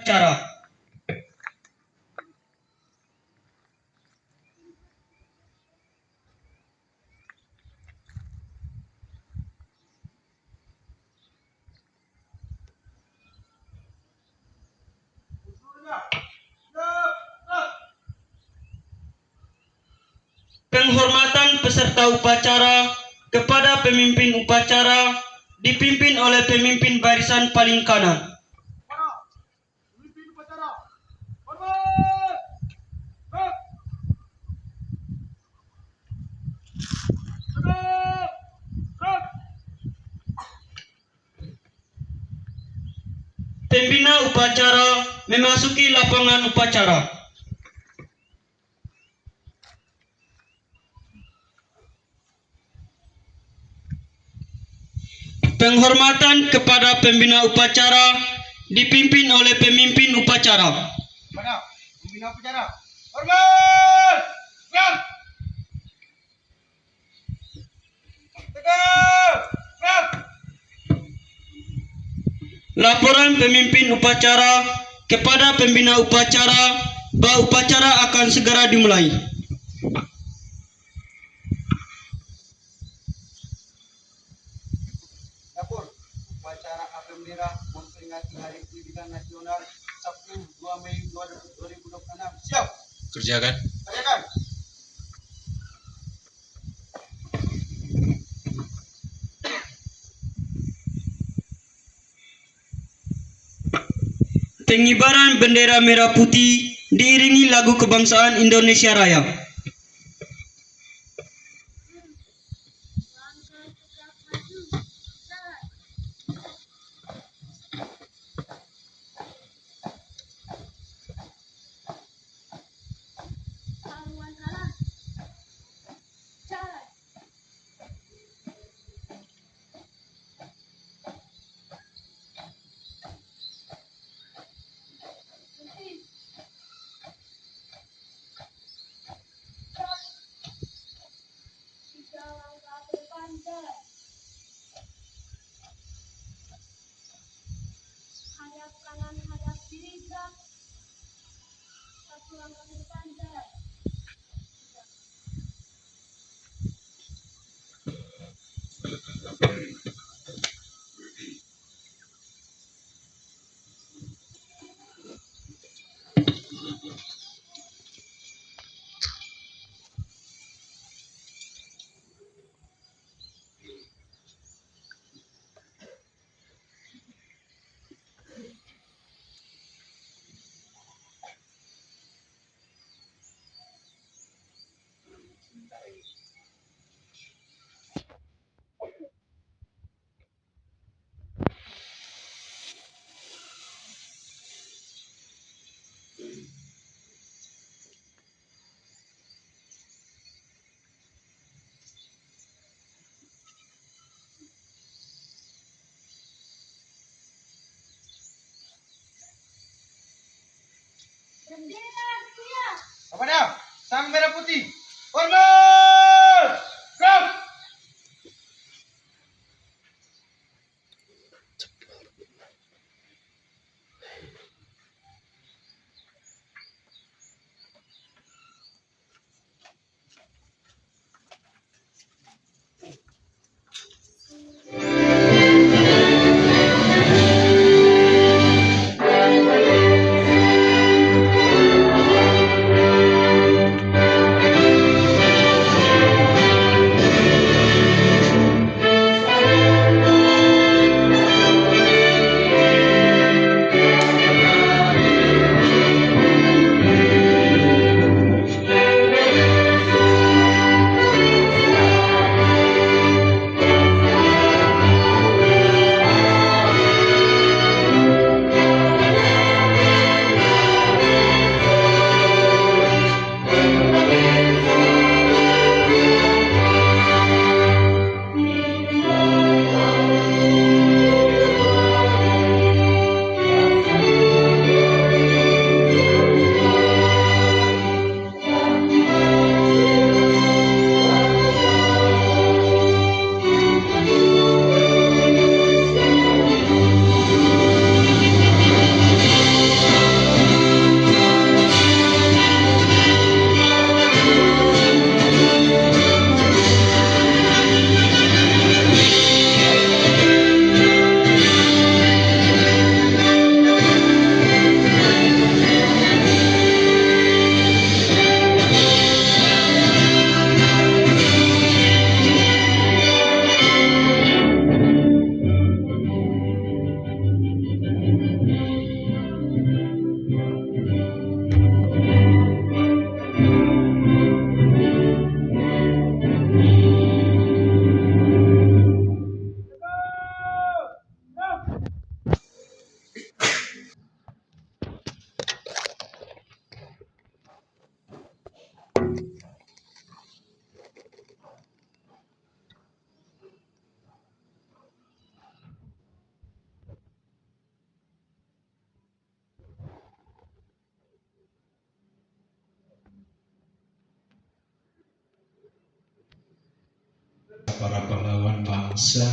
upacara. Penghormatan peserta upacara kepada pemimpin upacara dipimpin oleh pemimpin barisan paling kanan. Pembina upacara memasuki lapangan upacara. Penghormatan kepada pembina upacara dipimpin oleh pemimpin upacara. Mana? Pembina upacara. Hormat! Gerak! Tegak! Gerak! Laporan pemimpin upacara kepada pembina upacara bahwa upacara akan segera dimulai. Dapur, upacara apel merah memperingati Hari Pendidikan Nasional Sabtu 2 Mei 2026. Siap. Kerjakan. Kerjakan. Pengibaran bendera merah putih diiringi lagu kebangsaan Indonesia Raya. Hadap kanan, hadap kiri, gerak. Satu langkah ke depan, jalan. Bendera siap. Kepada Sang Merah Putih. Hormat! Gerak! para pahlawan bangsa,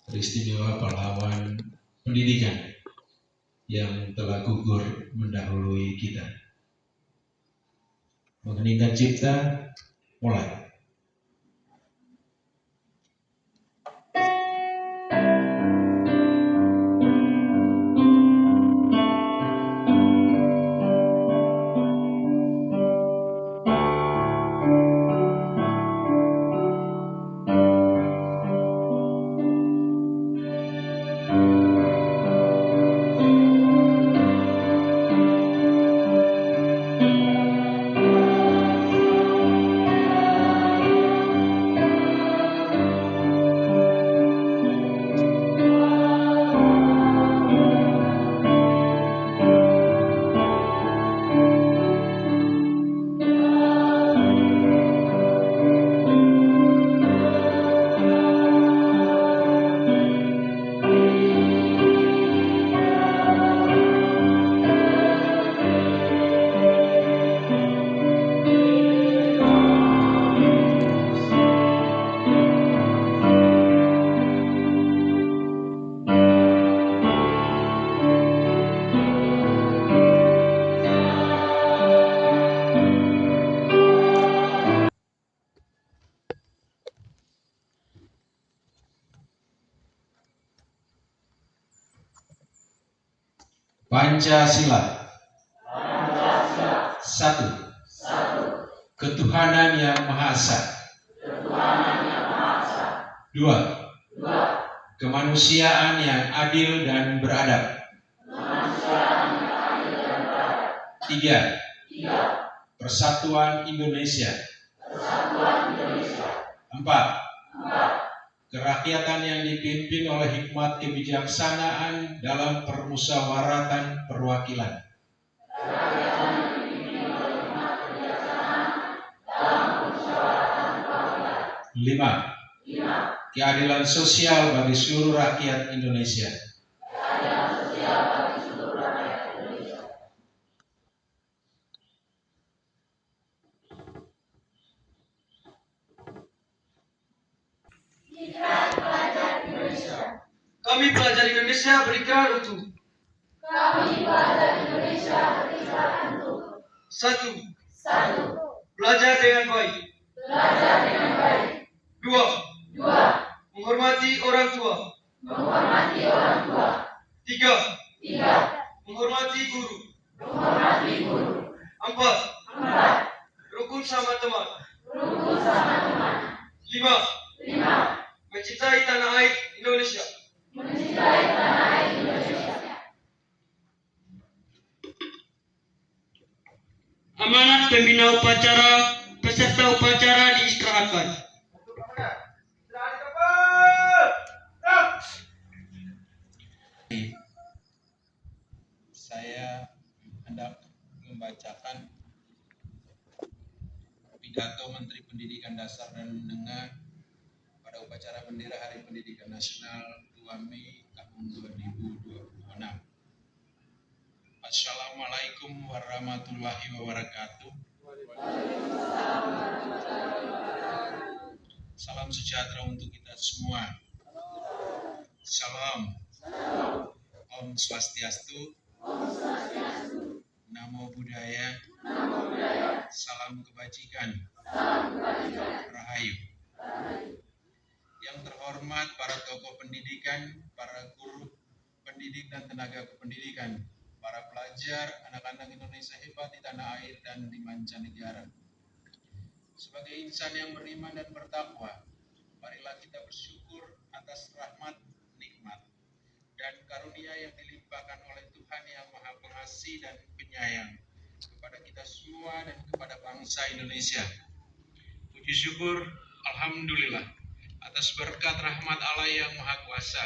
peristiwa pahlawan pendidikan yang telah gugur mendahului kita. Mengheningkan cipta, mulai. Pancasila. Satu. Ketuhanan yang Maha Esa. Dua. Kemanusiaan yang adil dan beradab. Tiga. Persatuan Indonesia. Empat. Kerakyatan yang dipimpin oleh hikmat kebijaksanaan dalam permusyawaratan perwakilan. 5. Keadilan sosial bagi seluruh rakyat Indonesia. Kami pelajar Indonesia berikrar untuk satu, belajar dengan baik. Dua, menghormati orang tua. Tiga, menghormati guru. Empat, rukun sama teman. Lima, mencintai tanah air Indonesia. Amanat pembina upacara, peserta upacara diistirahatkan. Saya hendak membacakan pidato Menteri Pendidikan Dasar dan Menengah pada upacara bendera Hari Pendidikan Nasional 2 Mei tahun 2026. Assalamualaikum warahmatullahi wabarakatuh. Salam sejahtera untuk kita semua. Salam. Om Swastiastu. Namo Buddhaya. Salam kebajikan. Rahayu. Yang terhormat para tokoh pendidikan, para guru pendidik dan tenaga kependidikan, para pelajar, anak-anak Indonesia hebat di tanah air dan di mancanegara. Sebagai insan yang beriman dan bertakwa, marilah kita bersyukur atas rahmat, nikmat, dan karunia yang dilimpahkan oleh Tuhan yang Maha Pengasih dan Penyayang kepada kita semua dan kepada bangsa Indonesia. Puji syukur, Alhamdulillah, atas berkat rahmat Allah yang Maha Kuasa,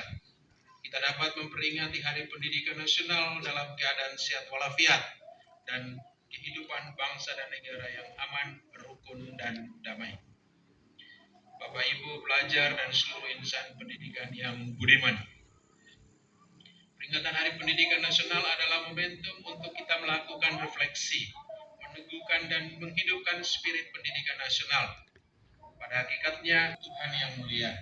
kita dapat memperingati Hari Pendidikan Nasional dalam keadaan sehat walafiat dan kehidupan bangsa dan negara yang aman, rukun, dan damai. Bapak, Ibu, pelajar, dan seluruh insan pendidikan yang budiman, peringatan Hari Pendidikan Nasional adalah momentum untuk kita melakukan refleksi, meneguhkan dan menghidupkan spirit pendidikan nasional. Pada hakikatnya Tuhan yang mulia.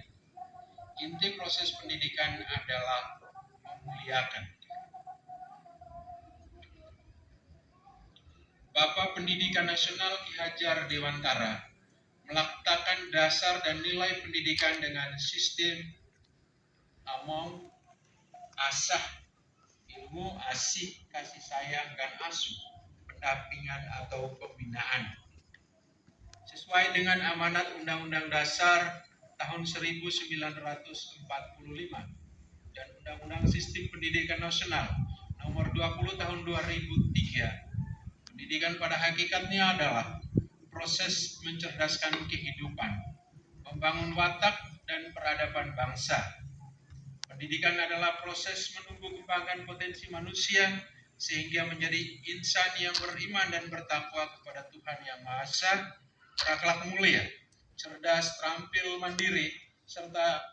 Inti proses pendidikan adalah memuliakan. Bapak Pendidikan Nasional Ki Hajar Dewantara meletakkan dasar dan nilai pendidikan dengan sistem among, asah, ilmu, asih, kasih sayang, dan asuh, pendampingan atau pembinaan. Sesuai dengan amanat Undang-Undang Dasar tahun 1945 dan Undang-Undang Sistem Pendidikan Nasional nomor 20 tahun 2003, pendidikan pada hakikatnya adalah proses mencerdaskan kehidupan, membangun watak dan peradaban bangsa. Pendidikan adalah proses menumbuh kembangkan potensi manusia sehingga menjadi insan yang beriman dan bertakwa kepada Tuhan Yang Maha Esa, berakhlak mulia, cerdas, terampil, mandiri, serta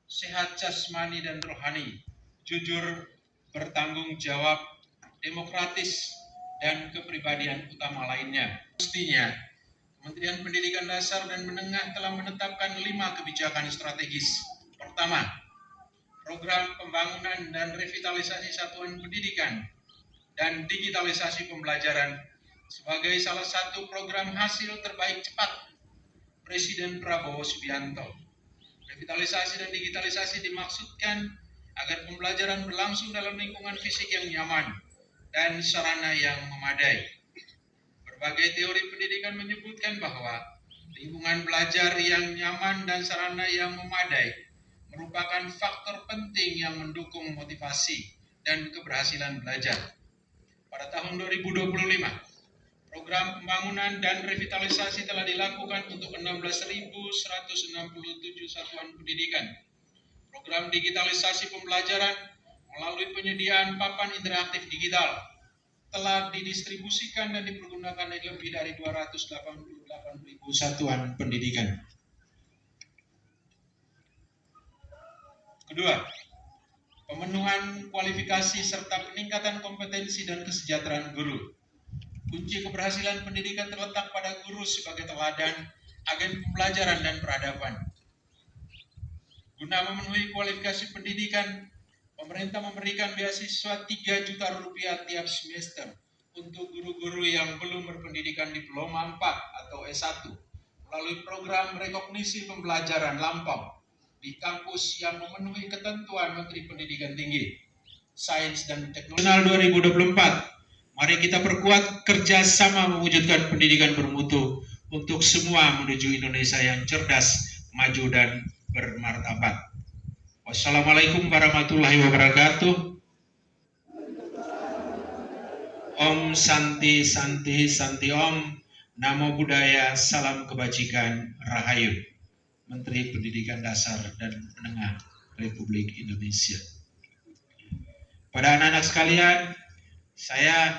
sehat jasmani dan rohani, jujur, bertanggung jawab, demokratis, dan kepribadian utama lainnya. Mestinya, Kementerian Pendidikan Dasar dan Menengah telah menetapkan 5 kebijakan strategis. Pertama, program pembangunan dan revitalisasi satuan pendidikan dan digitalisasi pembelajaran sebagai salah satu program hasil terbaik cepat Presiden Prabowo Subianto. Revitalisasi dan digitalisasi dimaksudkan agar pembelajaran berlangsung dalam lingkungan fisik yang nyaman dan sarana yang memadai. Berbagai teori pendidikan menyebutkan bahwa lingkungan belajar yang nyaman dan sarana yang memadai merupakan faktor penting yang mendukung motivasi dan keberhasilan belajar. Pada tahun 2025, program pembangunan dan revitalisasi telah dilakukan untuk 16.167 satuan pendidikan. Program digitalisasi pembelajaran melalui penyediaan papan interaktif digital telah didistribusikan dan dipergunakan lebih dari 288.000 satuan pendidikan. Kedua, pemenuhan kualifikasi serta peningkatan kompetensi dan kesejahteraan guru. Kunci keberhasilan pendidikan terletak pada guru sebagai teladan, agen pembelajaran dan peradaban. Guna memenuhi kualifikasi pendidikan, pemerintah memberikan beasiswa 3 juta rupiah tiap semester untuk guru-guru yang belum berpendidikan diploma 4 atau S1 melalui program rekognisi pembelajaran lampau di kampus yang memenuhi ketentuan Menteri Pendidikan Tinggi, Sains dan Teknologi. 2024, mari kita perkuat kerjasama mewujudkan pendidikan bermutu untuk semua menuju Indonesia yang cerdas, maju dan bermartabat. Wassalamualaikum warahmatullahi wabarakatuh. Om Santi Santi Santi Om. Namo Buddhaya, salam kebajikan, Rahayu. Menteri Pendidikan Dasar dan Menengah Republik Indonesia. Pada anak-anak sekalian, saya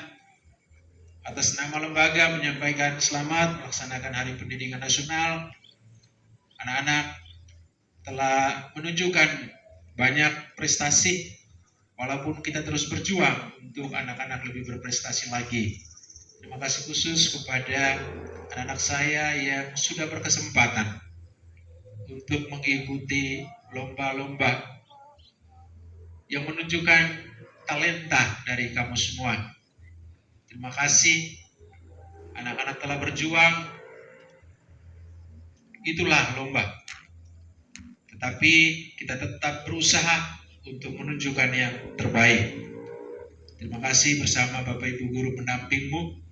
atas nama lembaga menyampaikan selamat melaksanakan Hari Pendidikan Nasional. Anak-anak telah menunjukkan banyak prestasi, walaupun kita terus berjuang untuk anak-anak lebih berprestasi lagi. Terima kasih khusus kepada anak-anak saya yang sudah berkesempatan untuk mengikuti lomba-lomba yang menunjukkan talenta dari kamu semua. Terima kasih, anak-anak telah berjuang. Itulah lomba. Tetapi kita tetap berusaha untuk menunjukkan yang terbaik. Terima kasih bersama Bapak Ibu Guru pendampingmu.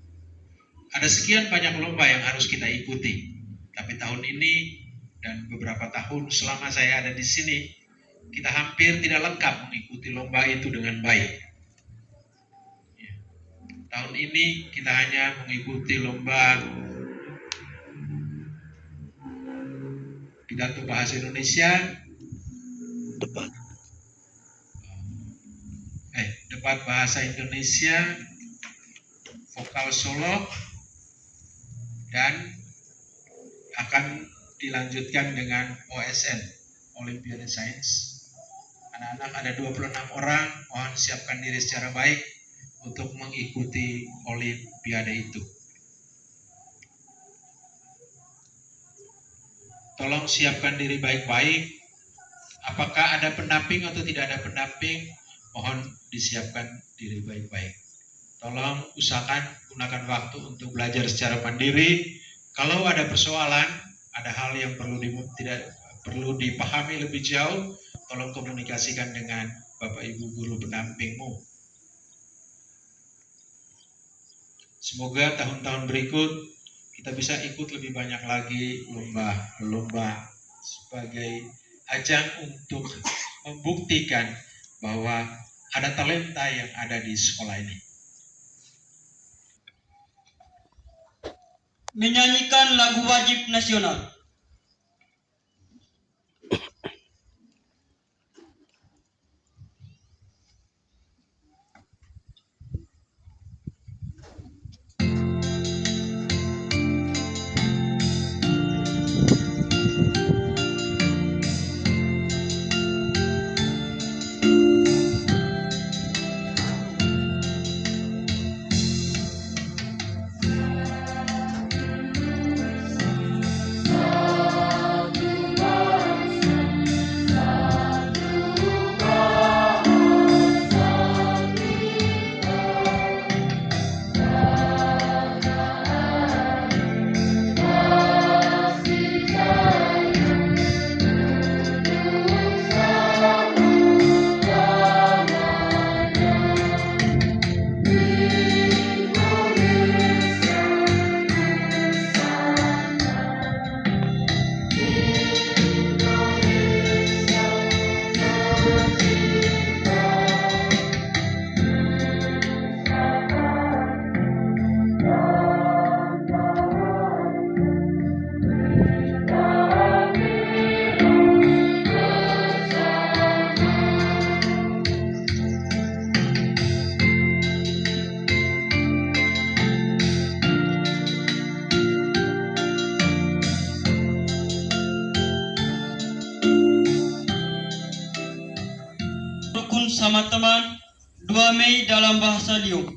Ada sekian banyak lomba yang harus kita ikuti. Tapi tahun ini dan beberapa tahun selama saya ada di sini, kita hampir tidak lengkap mengikuti lomba itu dengan baik. Ya. Tahun ini kita hanya mengikuti lomba pidato bahasa Indonesia, debat bahasa Indonesia, vokal solo, dan akan dilanjutkan dengan OSN, Olimpiade Sains. Anak-anak ada 26 orang, mohon siapkan diri secara baik untuk mengikuti Olimpiade itu. tolong siapkan diri baik-baik. Apakah ada pendamping atau tidak ada pendamping, mohon disiapkan diri baik-baik. Tolong usahakan gunakan waktu untuk belajar secara mandiri. Kalau ada persoalan, ada hal yang tidak perlu dipahami lebih jauh, tolong komunikasikan dengan Bapak Ibu guru pendampingmu. Semoga tahun-tahun berikut kita bisa ikut lebih banyak lagi lomba-lomba sebagai ajang untuk membuktikan bahwa ada talenta yang ada di sekolah ini. Menyanyikan lagu wajib nasional. Rukun sama teman 2 Mei dalam bahasa Liu.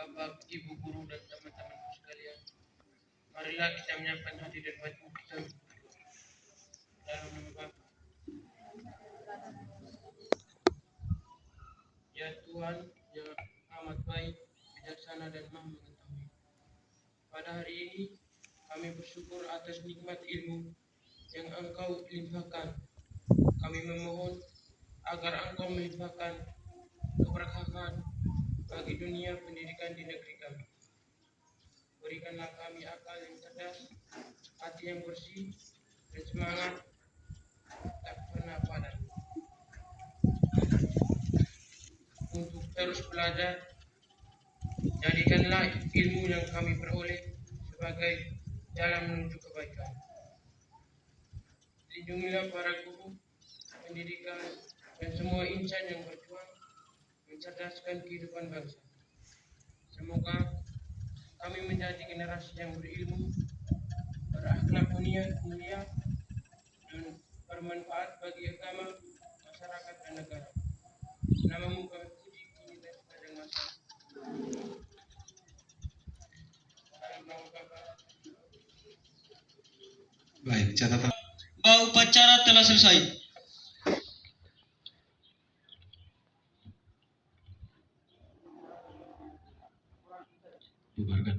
Bapak, Ibu Guru, dan teman-temanku sekalian, marilah kita menyiapkan hati dan batu kita dalam nama Bapa. Ya Tuhan yang amat baik, bijaksana, dan maha mengetahui. Pada hari ini kami bersyukur atas nikmat ilmu yang Engkau limpahkan. Kami memohon agar Engkau melimpahkan keberkahan bagi dunia pendidikan di negeri kami. Berikanlah kami akal yang cerdas, hati yang bersih, dan semangat tak pernah padam untuk terus belajar. Jadikanlah ilmu yang kami peroleh sebagai jalan menuju kebaikan. Lindungilah para guru pendidikan dan semua insan yang berjuang mencerdaskan kehidupan bangsa. Semoga kami menjadi generasi yang berilmu, berakhlak mulia, dan bermanfaat bagi agama, masyarakat, dan negara. Namamu kami puji kini dan sepanjang masa. Dalam nama Bapa. Baik, catatan. Bahwa upacara telah selesai. Bubarkan.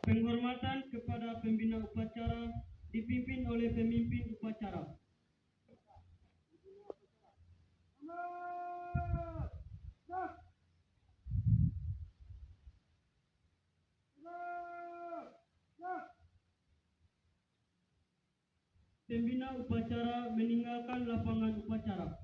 Penghormatan kepada pembina upacara dipimpin oleh pemimpin upacara. Pembina upacara meninggalkan lapangan upacara.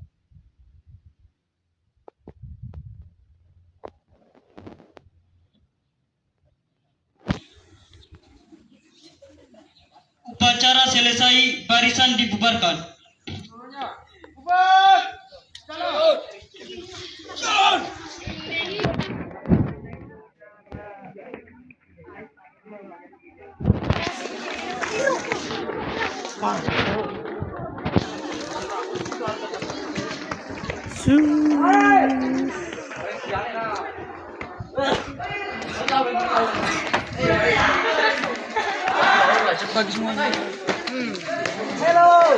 Upacara selesai, barisan dibubarkan. Su pagi semuanya. Hello.